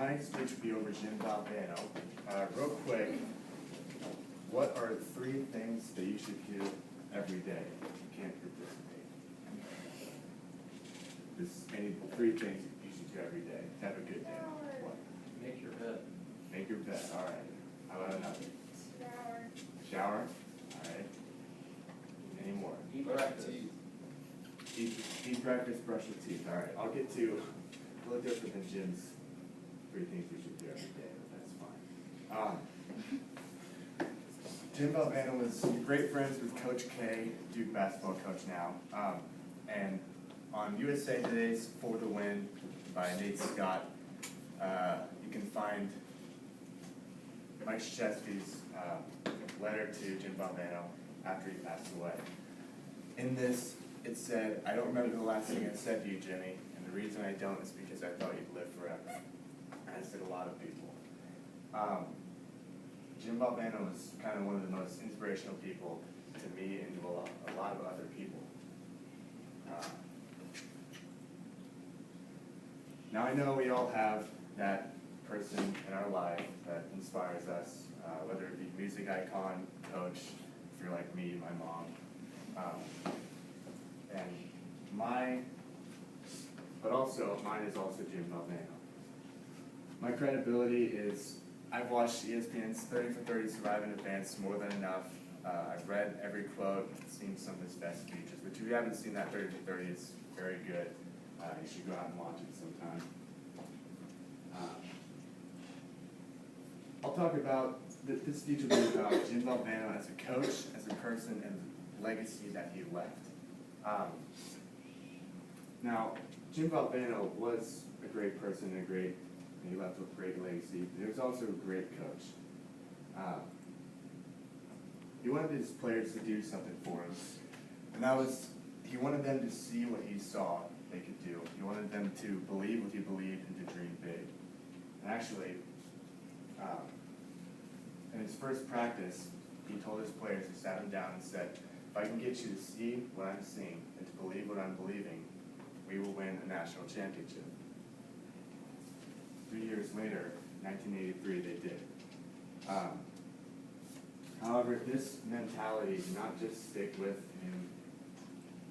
my speech will be over Jim Valvano. Real quick, what are 3 things that you should do every day if you can't participate? Just any 3 things you should do every day to have a good day. What? Make your bed. Make your bed, all right. How about another? Shower. Shower? All right. Any more? Eat breakfast. Eat breakfast, brush your teeth. All right, I'll get to a little different than Jim's 3 things we should do every day, but that's fine. Jim Valvano was great friends with Coach K, Duke basketball coach now. And on USA Today's For the Win by Nate Scott, you can find Mike Krzyzewski's letter to Jim Valvano after he passed away. In this, it said, "I don't remember the last thing I said to you, Jimmy, and the reason I don't is because I thought you'd live forever." As did a lot of people. Jim Valvano was kind of one of the most inspirational people to me and to a lot of other people. Now I know we all have that person in our life that inspires us, whether it be music icon, coach, if you're like me, my mom. Mine is also Jim Valvano. My credibility is, I've watched ESPN's 30 for 30 Survive in Advance more than enough. I've read every quote, seen some of his best speeches, but if you haven't seen that 30 for 30, it's very good. You should go out and watch it sometime. I'll talk about, this speech will be about Jim Valvano as a coach, as a person, and the legacy that he left. Now, Jim Valvano was a great person and he left a great legacy, but he was also a great coach. He wanted his players to do something for him, and that was, he wanted them to see what he saw they could do. He wanted them to believe what he believed and to dream big. And actually, in his first practice, he told his players, he sat them down and said, "If I can get you to see what I'm seeing and to believe what I'm believing, we will win a national championship." 3 years later, 1983, they did. However, this mentality did not just stick with him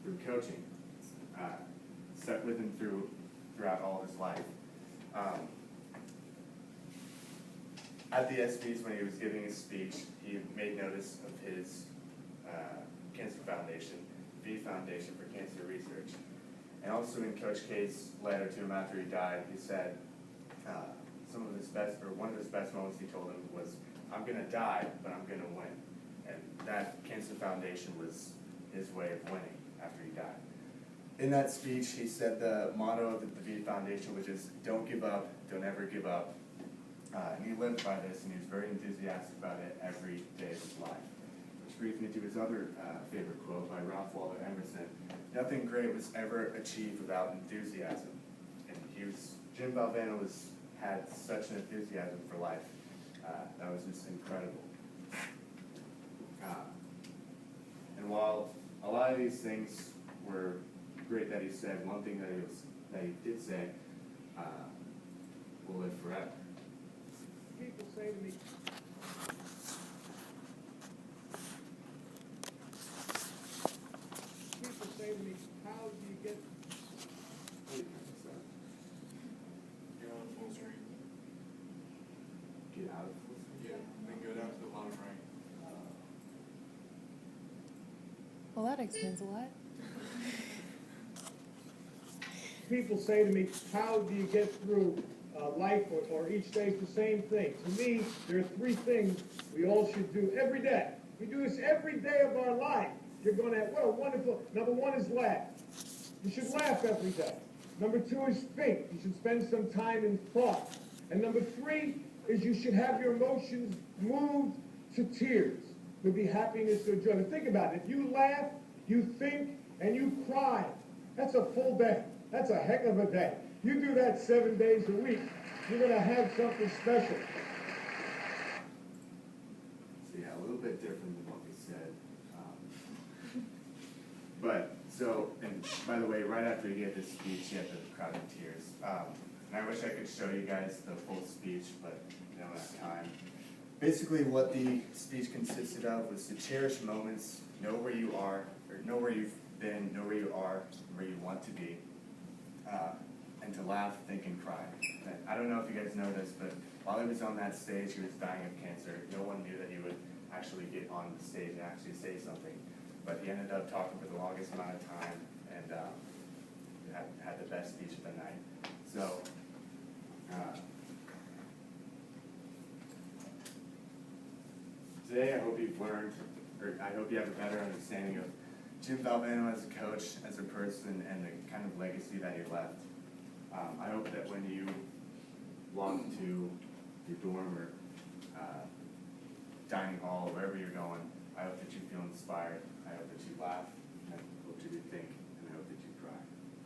through coaching. Stuck with him throughout all his life. At the ESPYs, when he was giving his speech, he made notice of his Cancer Foundation, V Foundation for Cancer Research. And also in Coach K's letter to him after he died, he said one of his best moments he told him was, "I'm going to die, but I'm going to win." And that Cancer Foundation was his way of winning after he died. In that speech, he said the motto of the V Foundation, which is, "Don't give up, don't ever give up." And he lived by this, and he was very enthusiastic about it every day of his life. Which brings me to his other favorite quote by Ralph Waldo Emerson: "Nothing great was ever achieved without enthusiasm." And Jim Valvano had such an enthusiasm for life. That was just incredible. And while a lot of these things were great that he said, one thing that he did say, will live forever. People say to me, how do you get? Get out of full screen. Get out of full screen? Yeah, then go down to the bottom right. Well, that explains a lot. People say to me, how do you get through life or each day is the same thing? To me, there are 3 things we all should do every day. We do this every day of our life. You're going to have, what a wonderful, number 1 is laugh. You should laugh every day. Number 2 is think. You should spend some time in thought. And number 3 is you should have your emotions moved to tears. Could be happiness or joy. And think about it. If you laugh, you think, and you cry, that's a full day. That's a heck of a day. You do that 7 days a week, you're going to have something special. So yeah, a little bit different than what we said. And by the way, right after he gave this speech, he had the crowd in tears. And I wish I could show you guys the full speech, but we don't have time. Basically, what the speech consisted of was to cherish moments, know where you are, or know where you've been, know where you are, where you want to be, and to laugh, think, and cry. And I don't know if you guys know this, but while he was on that stage, he was dying of cancer. No one knew that he would actually get on the stage and actually say something. But he ended up talking for the longest amount of time and had the best speech of the night. So, today I hope you've learned, or I hope you have a better understanding of Jim Valvano as a coach, as a person, and the kind of legacy that he left. I hope that when you walk to your dorm or dining hall, wherever you're going, I hope that you feel inspired. I hope that you laugh, and I hope that you think, and I hope that you cry.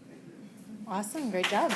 Thank you. Awesome. Great job.